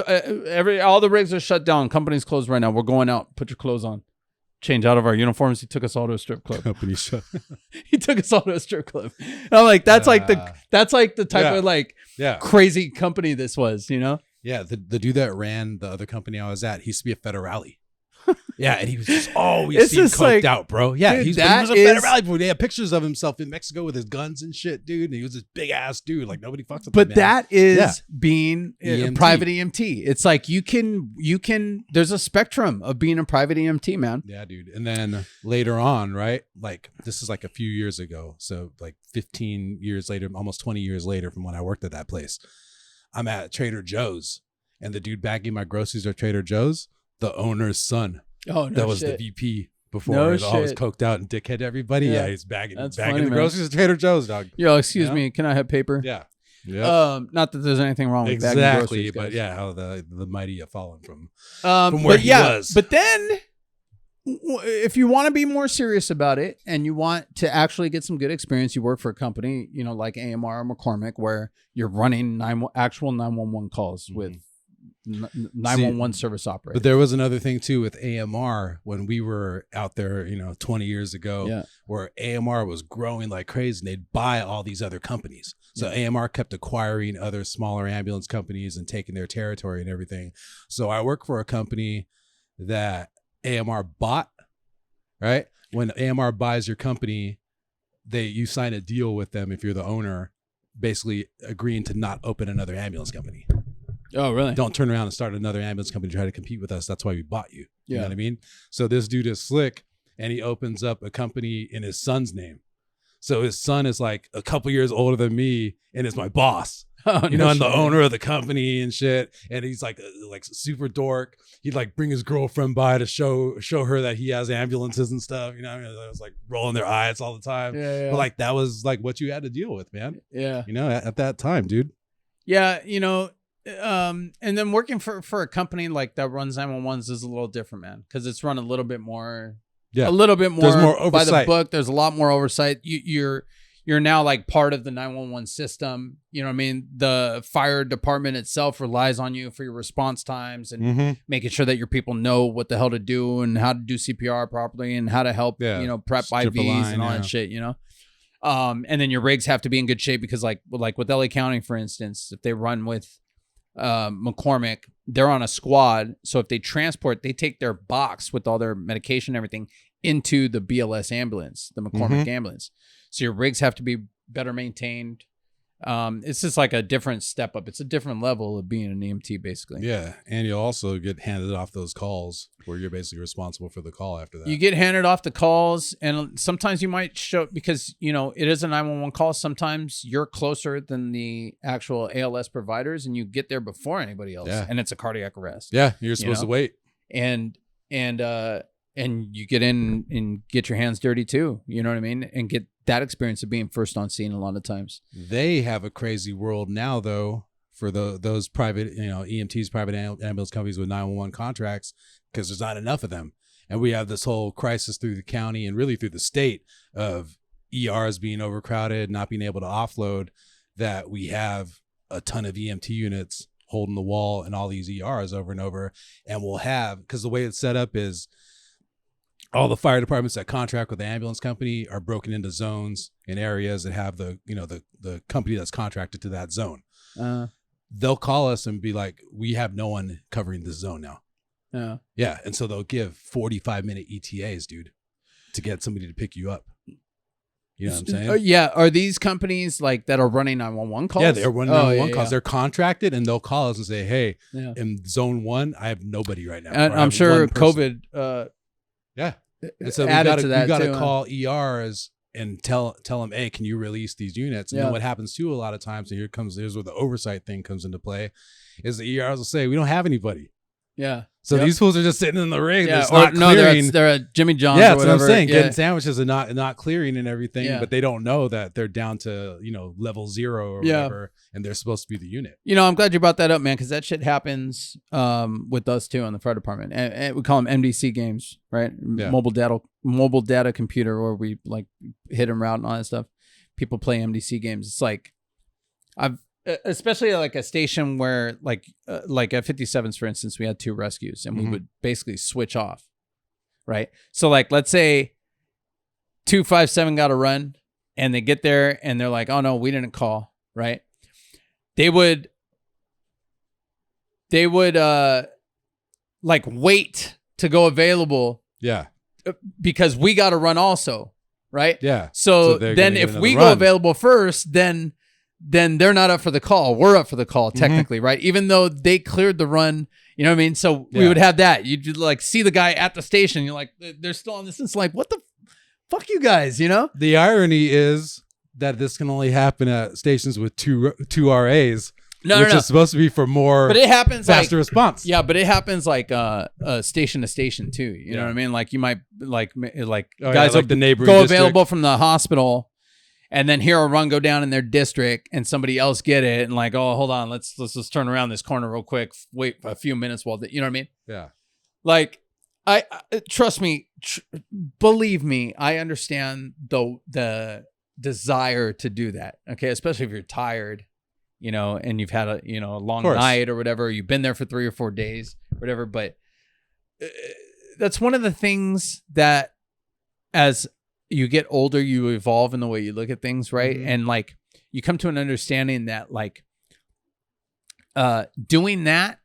Speaker 4: all the rigs are shut down. Company's closed right now. We're going out. Put your clothes on. Change out of our uniforms. He took us all to a strip club.
Speaker 3: Company shut.
Speaker 4: He took us all to a strip club. And I'm like, that's like the type of like crazy company this was, you know?
Speaker 3: Yeah, the dude that ran the other company I was at, he used to be a federale. Yeah, and he was just always seen coked out, bro. Yeah,
Speaker 4: dude,
Speaker 3: he was a federale before. They had pictures of himself in Mexico with his guns and shit, dude. And he was this big ass dude. Like nobody fucks with him.
Speaker 4: But that is being a
Speaker 3: EMT.
Speaker 4: private EMT. It's like you can. There's a spectrum of being a private EMT, man.
Speaker 3: Yeah, dude. And then later on, right? Like this is like a few years ago. So like 15 years later, almost 20 years later from when I worked at that place, I'm at Trader Joe's, and the dude bagging my groceries at Trader Joe's, the owner's son.
Speaker 4: Oh, no
Speaker 3: that was
Speaker 4: shit.
Speaker 3: the VP before.
Speaker 4: No
Speaker 3: It was always
Speaker 4: shit.
Speaker 3: coked out and dickhead to everybody.
Speaker 4: Yeah.
Speaker 3: Yeah, he's bagging
Speaker 4: That's
Speaker 3: the
Speaker 4: funny, man.
Speaker 3: groceries at Trader Joe's, dog.
Speaker 4: Yo, excuse
Speaker 3: Yeah.
Speaker 4: me. Can I have paper?
Speaker 3: Yeah. Yeah.
Speaker 4: Not that there's anything wrong with bagging
Speaker 3: Exactly,
Speaker 4: groceries,
Speaker 3: but
Speaker 4: guys.
Speaker 3: yeah, how the mighty have fallen from where
Speaker 4: but
Speaker 3: he
Speaker 4: yeah,
Speaker 3: was.
Speaker 4: But then, if you want to be more serious about it and you want to actually get some good experience, you work for a company, you know, like AMR or McCormick, where you're running actual 911 calls with 911 service operators.
Speaker 3: But there was another thing too with AMR when we were out there, 20 years ago, where AMR was growing like crazy and they'd buy all these other companies. So AMR kept acquiring other smaller ambulance companies and taking their territory and everything. So I work for a company that AMR bought, right? When AMR buys your company, you sign a deal with them if you're the owner, basically agreeing to not open another ambulance company.
Speaker 4: Oh, really?
Speaker 3: Don't turn around and start another ambulance company to try to compete with us. That's why we bought you. You
Speaker 4: Yeah.
Speaker 3: know what I mean? So this dude is slick and he opens up a company in his son's name. So his son is like a couple years older than me and is my boss.
Speaker 4: Oh,
Speaker 3: And the owner of the company and shit. And he's like super dork. He'd like bring his girlfriend by to show her that he has ambulances and stuff. You know, I was like rolling their eyes all the time.
Speaker 4: Yeah.
Speaker 3: But like that was like what you had to deal with, man.
Speaker 4: Yeah.
Speaker 3: At that time, dude.
Speaker 4: Yeah, and then working for a company like that runs 911s is a little different, man, because it's run a little bit more
Speaker 3: Yeah.
Speaker 4: a little bit more,
Speaker 3: There's more
Speaker 4: by the
Speaker 3: oversight.
Speaker 4: book. There's a lot more oversight. You're now like part of the 911 system. You know what I mean? The fire department itself relies on you for your response times and making sure that your people know what the hell to do and how to do CPR properly and how to help, prep
Speaker 3: Strip a
Speaker 4: IVs
Speaker 3: line,
Speaker 4: and all that shit, and then your rigs have to be in good shape because like with LA County, for instance, if they run with McCormick, they're on a squad. So if they take their box with all their medication and everything into the BLS ambulance, the McCormick ambulance. So your rigs have to be better maintained. It's just like a different step up. It's a different level of being an EMT, basically.
Speaker 3: Yeah, and you also get handed off those calls where you're basically responsible for the call after that.
Speaker 4: You get handed off the calls, and sometimes you might show, because it is a 911 call. Sometimes you're closer than the actual ALS providers, and you get there before anybody else, and it's a cardiac arrest.
Speaker 3: Yeah, you're supposed to wait,
Speaker 4: and you get in and get your hands dirty too. You know what I mean, and get that experience of being first on scene a lot of times.
Speaker 3: They have a crazy world now, though, for those private, EMTs, private ambulance companies with 911 contracts, because there's not enough of them. And we have this whole crisis through the county and really through the state of ERs being overcrowded, not being able to offload, that we have a ton of EMT units holding the wall in all these ERs over and over. And we'll have, because the way it's set up is, all the fire departments that contract with the ambulance company are broken into zones in areas that have the company that's contracted to that zone. They'll call us and be like, we have no one covering this zone now. Yeah. And so they'll give 45-minute ETAs, dude, to get somebody to pick you up. You know what I'm saying?
Speaker 4: Yeah. Are these companies like that are running 911 calls?
Speaker 3: Yeah, they're running 911 calls.
Speaker 4: Yeah.
Speaker 3: They're contracted, and they'll call us and say, hey, in zone 1, I have nobody right now.
Speaker 4: And
Speaker 3: Or I
Speaker 4: I'm
Speaker 3: have
Speaker 4: sure
Speaker 3: one person.
Speaker 4: COVID
Speaker 3: And so we
Speaker 4: added
Speaker 3: got
Speaker 4: to that
Speaker 3: to
Speaker 4: too,
Speaker 3: call ERs and tell them, hey, can you release these units? And then what happens too a lot of times, and here's where the oversight thing comes into play, is the ERs will say, we don't have anybody.
Speaker 4: Yeah.
Speaker 3: So
Speaker 4: Yep.
Speaker 3: these fools are just sitting in the ring.
Speaker 4: Yeah,
Speaker 3: It's
Speaker 4: or
Speaker 3: not
Speaker 4: no,
Speaker 3: clearing.
Speaker 4: they're at Jimmy John's
Speaker 3: Yeah,
Speaker 4: or
Speaker 3: that's what I'm
Speaker 4: whatever.
Speaker 3: saying.
Speaker 4: Yeah.
Speaker 3: Getting sandwiches and not clearing and everything,
Speaker 4: Yeah.
Speaker 3: but they don't know that they're down to, level 0 or
Speaker 4: Yeah.
Speaker 3: whatever, and they're supposed to be the unit.
Speaker 4: I'm glad you brought that up, man, because that shit happens with us too on the fire department. And we call them MDC games, right?
Speaker 3: Yeah.
Speaker 4: Mobile data computer, where we like hit them route and all that stuff. People play MDC games. It's like especially like a station where like at 57s, for instance, we had 2 rescues and we would basically switch off, right? So like, let's say 257 got a run and they get there and they're like, oh no, we didn't call, right? They would like wait to go available
Speaker 3: Yeah.
Speaker 4: because we got to run also, right?
Speaker 3: Yeah.
Speaker 4: So
Speaker 3: they're
Speaker 4: then
Speaker 3: gonna get
Speaker 4: if we
Speaker 3: another
Speaker 4: go
Speaker 3: run.
Speaker 4: available first, then they're not up for the call. We're up for the call technically, right? Even though they cleared the run, you know what I mean? So we
Speaker 3: Yeah.
Speaker 4: would have that. You'd like see the guy at the station. You're like, they're still on this. It's like, what the fuck, you guys,
Speaker 3: The irony is that this can only happen at stations with two RAs, which is supposed to be for more
Speaker 4: But it happens
Speaker 3: faster response.
Speaker 4: Yeah, but it happens like station to station too. You know what I mean? Like you might like guys
Speaker 3: like the neighboring
Speaker 4: go
Speaker 3: district.
Speaker 4: available from the hospital, and then hear a run go down in their district, and somebody else get it, and like, oh, hold on, let's just turn around this corner real quick, wait a few minutes while you know what I mean?
Speaker 3: Yeah.
Speaker 4: Like I trust me, believe me, I understand the desire to do that. Okay, especially if you're tired. And you've had a long night or whatever, you've been there for 3 or 4 days, whatever. But that's one of the things that as you get older, you evolve in the way you look at things, right?
Speaker 3: Mm-hmm.
Speaker 4: And like you come to an understanding that like doing that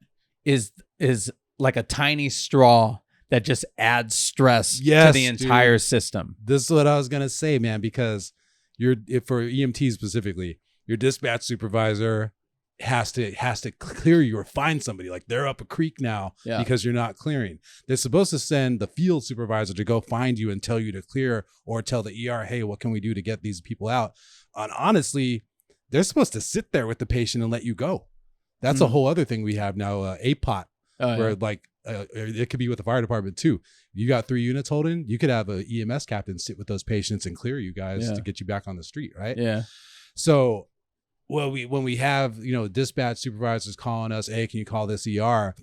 Speaker 4: is like a tiny straw that just adds stress to the entire system.
Speaker 3: This is what I was gonna say, man, because for EMT specifically, your dispatch supervisor has to clear you or find somebody. Like they're up a creek now because you're not clearing. They're supposed to send the field supervisor to go find you and tell you to clear, or tell the ER, hey, what can we do to get these people out? And honestly, they're supposed to sit there with the patient and let you go. That's a whole other thing we have now, APOT, where like it could be with the fire department too. You got 3 units holding, you could have a EMS captain sit with those patients and clear you guys to get you back on the street, right?
Speaker 4: Yeah.
Speaker 3: So when we have dispatch supervisors calling us, hey, can you call this ER?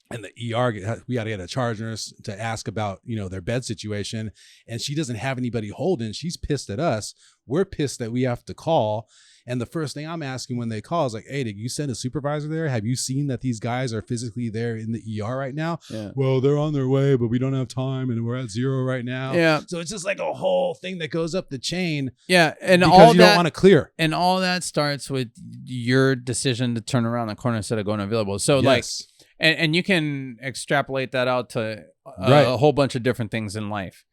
Speaker 3: And the ER, we got to get a charge nurse to ask about their bed situation, and she doesn't have anybody holding. She's pissed at us. We're pissed that we have to call. And the first thing I'm asking when they call is like, hey, did you send a supervisor there? Have you seen that these guys are physically there in the ER right now? Yeah. Well, they're on their way, but we don't have time, and we're at 0 right now.
Speaker 4: Yeah.
Speaker 3: So it's just like a whole thing that goes up the chain.
Speaker 4: Yeah, and
Speaker 3: because
Speaker 4: all
Speaker 3: you
Speaker 4: that,
Speaker 3: don't want to clear.
Speaker 4: And all that starts with your decision to turn around the corner instead of going available. So like, and you can extrapolate that out to a whole bunch of different things in life.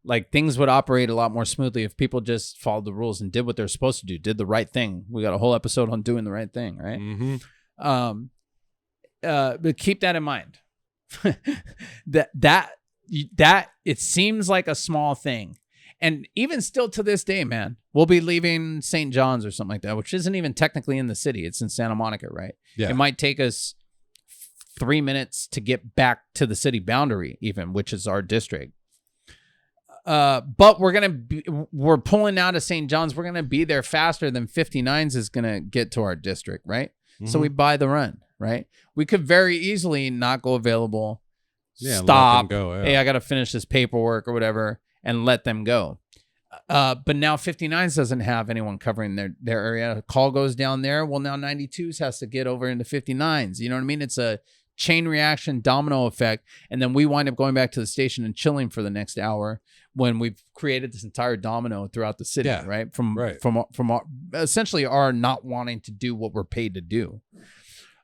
Speaker 4: Like things would operate a lot more smoothly if people just followed the rules and did what they're supposed to do, did the right thing. We got a whole episode on doing the right thing, right? Mm-hmm. But keep that in mind. that it seems like a small thing. And even still to this day, man, we'll be leaving St. John's or something like that, which isn't even technically in the city. It's in Santa Monica, right? Yeah. It might take us 3 minutes to get back to the city boundary, even, which is our district. But we're pulling out of St. John's. We're going to be there faster than 59s is going to get to our district, right? Mm-hmm. So we buy the run, right? We could very easily not go available, stop, go, hey, I got to finish this paperwork or whatever, and let them go. But now 59s doesn't have anyone covering their area. A call goes down there. Well, now 92s has to get over into 59s. You know what I mean? It's a chain reaction, domino effect. And then we wind up going back to the station and chilling for the next hour when we've created this entire domino throughout the city, right? From our, essentially our not wanting to do what we're paid to do.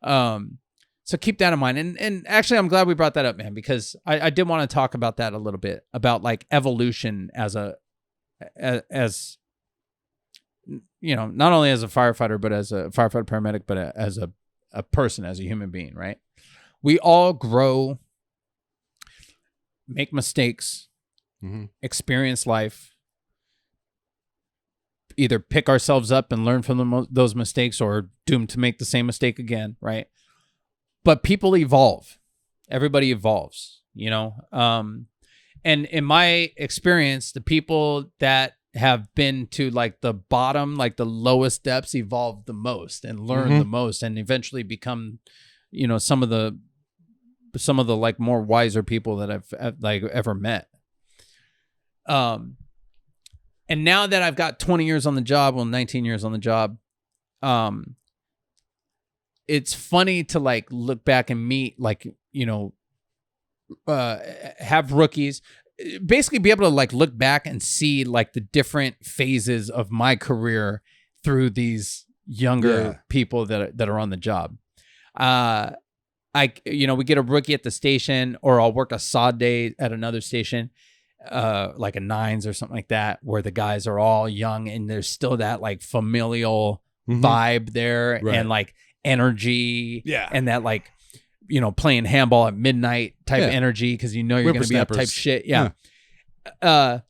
Speaker 4: So keep that in mind. And actually, I'm glad we brought that up, man, because I did want to talk about that a little bit, about like evolution as not only as a firefighter, but as a firefighter paramedic, but as a person, as a human being, right? We all grow, make mistakes, experience life, either pick ourselves up and learn from those mistakes, or doomed to make the same mistake again, right? But people evolve, Everybody evolves, you know? And in my experience, the people that have been to like the bottom, like the lowest depths, evolve the most and learn the most, and eventually become, you know, some of the like more wiser people that I've like ever met. And now that I've got 20 years on the job, 19 years on the job, it's funny to like look back and meet, like, you know, have rookies, basically be able to like look back and see like the different phases of my career through these younger people that are on the job. You know, we get a rookie at the station, or I'll work a sod day at another station, like a Nines or something like that, where the guys are all young and there's still that like familial vibe there, and like energy, and that like, you know, playing handball at midnight type energy, because you know you're going to be up type shit. I'll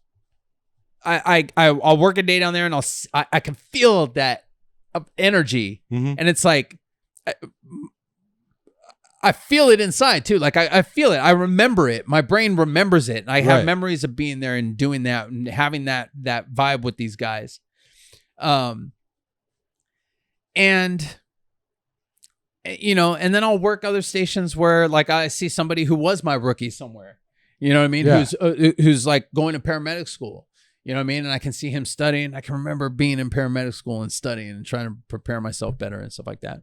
Speaker 4: work a day down there, and I can feel that energy, and it's like I feel it inside too. Like I feel it. I remember it. My brain remembers it. I have memories of being there and doing that and having that vibe with these guys. And you know, and then I'll work other stations where like I see somebody who was my rookie somewhere, you know what I mean? Who's like going to paramedic school, you know what I mean? And I can see him studying. I can remember being in paramedic school and studying and trying to prepare myself better and stuff like that.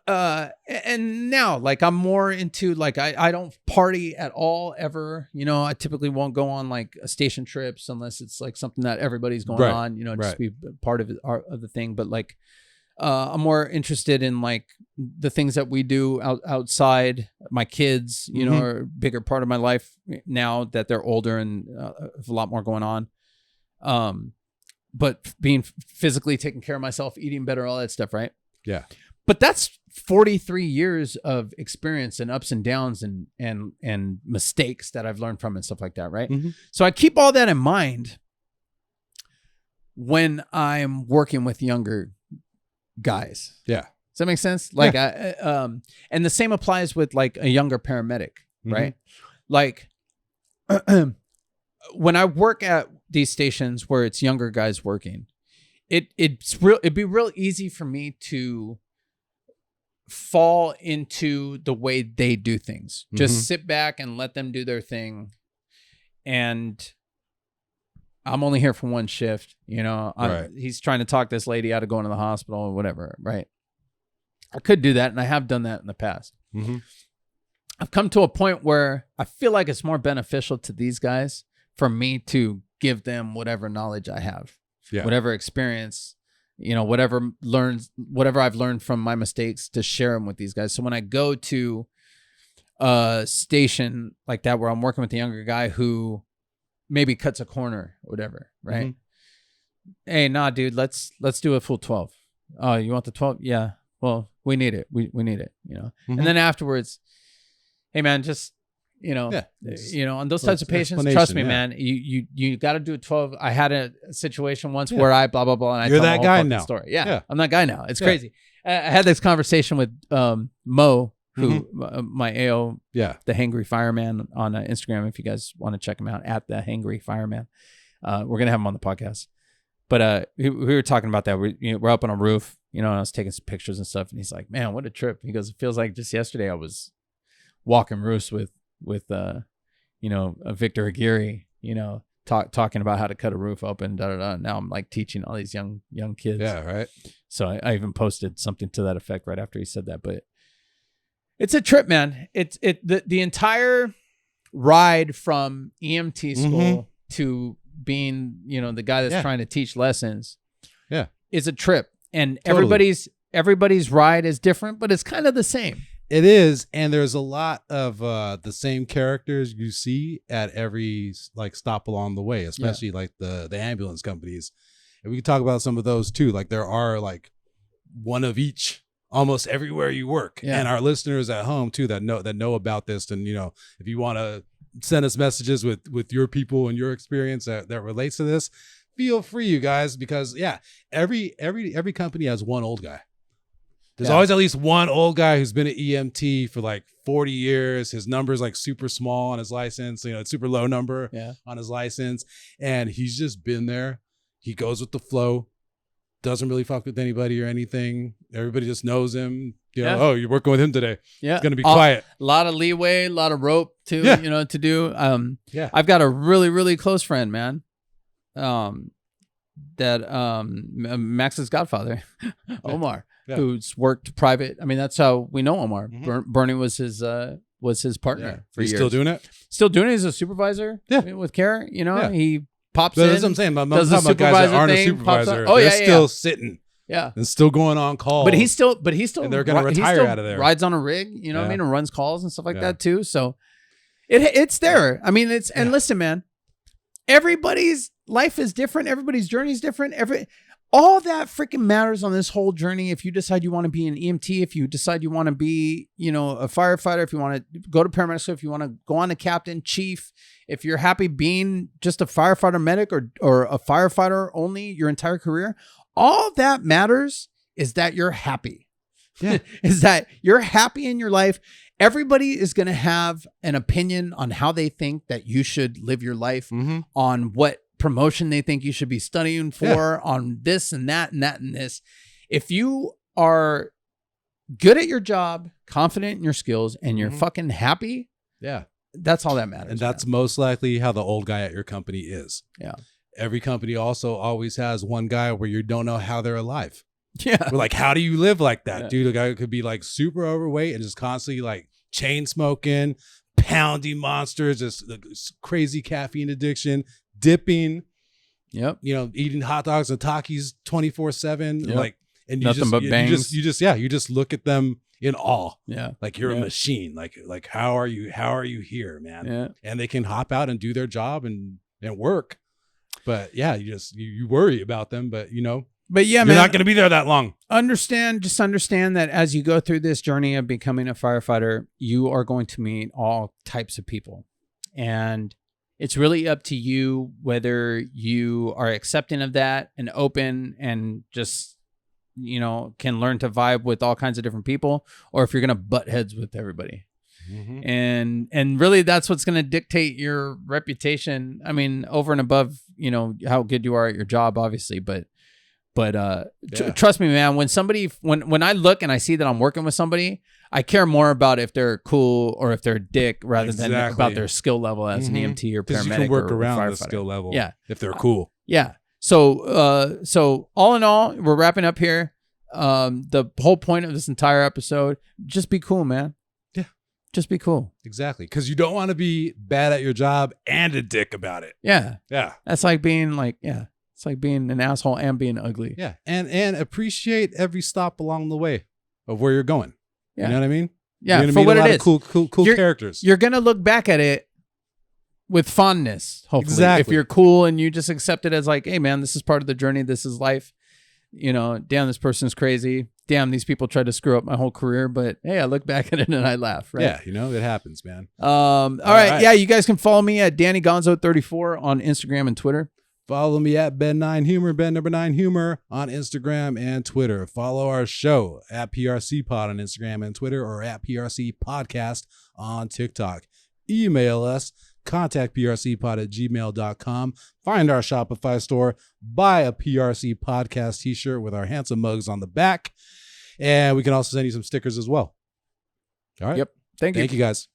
Speaker 4: And now like I'm more into like, I don't party at all ever, you know. I typically won't go on like station trips unless it's like something that everybody's going on, you know, just be part of the thing. But like, I'm more interested in like the things that we do outside. My kids, you know, are a bigger part of my life now that they're older and have a lot more going on. But being physically taking care of myself, eating better, all that stuff, right? Yeah. But that's 43 years of experience and ups and downs and mistakes that I've learned from and stuff like that, right? So I keep all that in mind when I'm working with younger guys. Does that make sense? Like and the same applies with like a younger paramedic, right? Like when I work at these stations where it's younger guys working, it'd be real easy for me to fall into the way they do things. Just sit back and let them do their thing. And I'm only here for one shift, you know. He's trying to talk this lady out of going to the hospital or whatever, right? I could do that, and I have done that in the past. I've come to a point where I feel like it's more beneficial to these guys for me to give them whatever knowledge I have, whatever experience, you know, whatever I've learned from my mistakes, to share them with these guys. So when I go to a station like that where I'm working with a younger guy who maybe cuts a corner or whatever, right? Hey, nah, dude, let's do a full 12. Oh, you want the 12? Yeah. Well, we need it. We need it, you know? And then afterwards, hey man, just, you know, you know, on those types of patients, trust me, man, you got to do a 12. I had a situation once where I blah, blah, blah. And
Speaker 3: You're
Speaker 4: I
Speaker 3: that guy now.
Speaker 4: Story. I'm that guy now. It's crazy. I had this conversation with Mo, who my AO, the Hangry Fireman on Instagram. If you guys want to check him out, at the Hangry Fireman, we're gonna have him on the podcast. But we were talking about that. We're up on a roof, you know, and I was taking some pictures and stuff. And he's like, "Man, what a trip!" He goes, "It feels like just yesterday I was walking roofs with you know, Victor Aguirre, you know, talking about how to cut a roof open. Now I'm like teaching all these young kids. Yeah, right. So I even posted something to that effect right after he said that. But it's a trip, man. The entire ride from EMT school to being, you know, the guy that's trying to teach lessons is a trip. And everybody's ride is different, but it's kind of the same.
Speaker 3: It is, and there's a lot of the same characters you see at every like stop along the way, especially like the ambulance companies. And we can talk about some of those too. Like there are like one of each almost everywhere you work. And our listeners at home too that know about this. And you know, if you want to send us messages with your people and your experience that relates to this, feel free, you guys, because every company has one old guy. There's always at least one old guy who's been an EMT for like 40 years. His number's like super small on his license. It's super low number on his license. And he's just been there. He goes with the flow. Doesn't really fuck with anybody or anything. Everybody just knows him. Oh, you're working with him today. Yeah. It's going to be quiet.
Speaker 4: A lot of leeway, a lot of rope to, to do. I've got a really, really close friend, man. Max's godfather, Omar. Yeah. Who's worked private. I mean, that's how we know Omar. Mm-hmm. Bernie was his partner for years.
Speaker 3: He's still doing it?
Speaker 4: Still doing it as a supervisor with care. He pops in.
Speaker 3: That's what I'm saying. I'm talking about guys that aren't a supervisor. They're still sitting. Yeah. And still going on calls.
Speaker 4: But he's still
Speaker 3: and they're going to retire out of there.
Speaker 4: Rides on a rig, what I mean? And runs calls and stuff like that too. So it's there. I mean, and listen, man, everybody's life is different. Everybody's journey is different. All that freaking matters on this whole journey. If you decide you want to be an EMT, if you decide you want to be, a firefighter, if you want to go to paramedic school, if you want to go on to captain, chief, if you're happy being just a firefighter medic or a firefighter only your entire career, all that matters is that you're happy. Yeah. Is that you're happy in your life. Everybody is going to have an opinion on how they think that you should live your life, on what promotion they think you should be studying for, on this and that and that and this. If you are good at your job, confident in your skills, and you're fucking happy, that's all that matters.
Speaker 3: And that's most likely how the old guy at your company is. Yeah. Every company also always has one guy where you don't know how they're alive. Yeah. We're like, how do you live like that? Dude, a guy could be like super overweight and just constantly like chain smoking, pounding monsters, just crazy caffeine addiction, dipping, eating hot dogs and Takis 24/7, like, and you just look at them in awe. Yeah, like you're a machine. Like how are you here, man? Yeah, and they can hop out and do their job and work, but you worry about them, but
Speaker 4: But
Speaker 3: you're not going to be there that long.
Speaker 4: Understand that as you go through this journey of becoming a firefighter, you are going to meet all types of people, and it's really up to you whether you are accepting of that and open and just, can learn to vibe with all kinds of different people, or if you're going to butt heads with everybody. Mm-hmm. And really that's what's going to dictate your reputation. I mean, over and above, how good you are at your job, obviously, but trust me, man, when I look and I see that I'm working with somebody, I care more about if they're cool or if they're a dick rather than about their skill level as an EMT or paramedic. You can work around the
Speaker 3: skill level if they're cool.
Speaker 4: Yeah. So all in all, we're wrapping up here. The whole point of this entire episode, just be cool, man. Yeah. Just be cool.
Speaker 3: Exactly. Because you don't want to be bad at your job and a dick about it.
Speaker 4: Yeah. Yeah. That's like being it's like being an asshole and being ugly.
Speaker 3: Yeah. And appreciate every stop along the way of where you're going. Yeah. You know what I mean?
Speaker 4: Yeah.
Speaker 3: You're gonna meet a lot of cool characters.
Speaker 4: You're going to look back at it with fondness, hopefully. Exactly. If you're cool and you just accept it as like, hey, man, this is part of the journey. This is life. Damn, this person's crazy. Damn, these people tried to screw up my whole career. But hey, I look back at it and I laugh, right?
Speaker 3: Yeah, it happens, man.
Speaker 4: All right. Yeah, you guys can follow me at DannyGonzo34 on Instagram and Twitter.
Speaker 3: Follow me at Ben9Humor, Ben9Humor on Instagram and Twitter. Follow our show at PRC Pod on Instagram and Twitter, or at PRC Podcast on TikTok. Email us, contactprcpod@gmail.com. Find our Shopify store, buy a PRC Podcast t-shirt with our handsome mugs on the back. And we can also send you some stickers as well. All right.
Speaker 4: Yep. Thank you.
Speaker 3: Thank you, guys.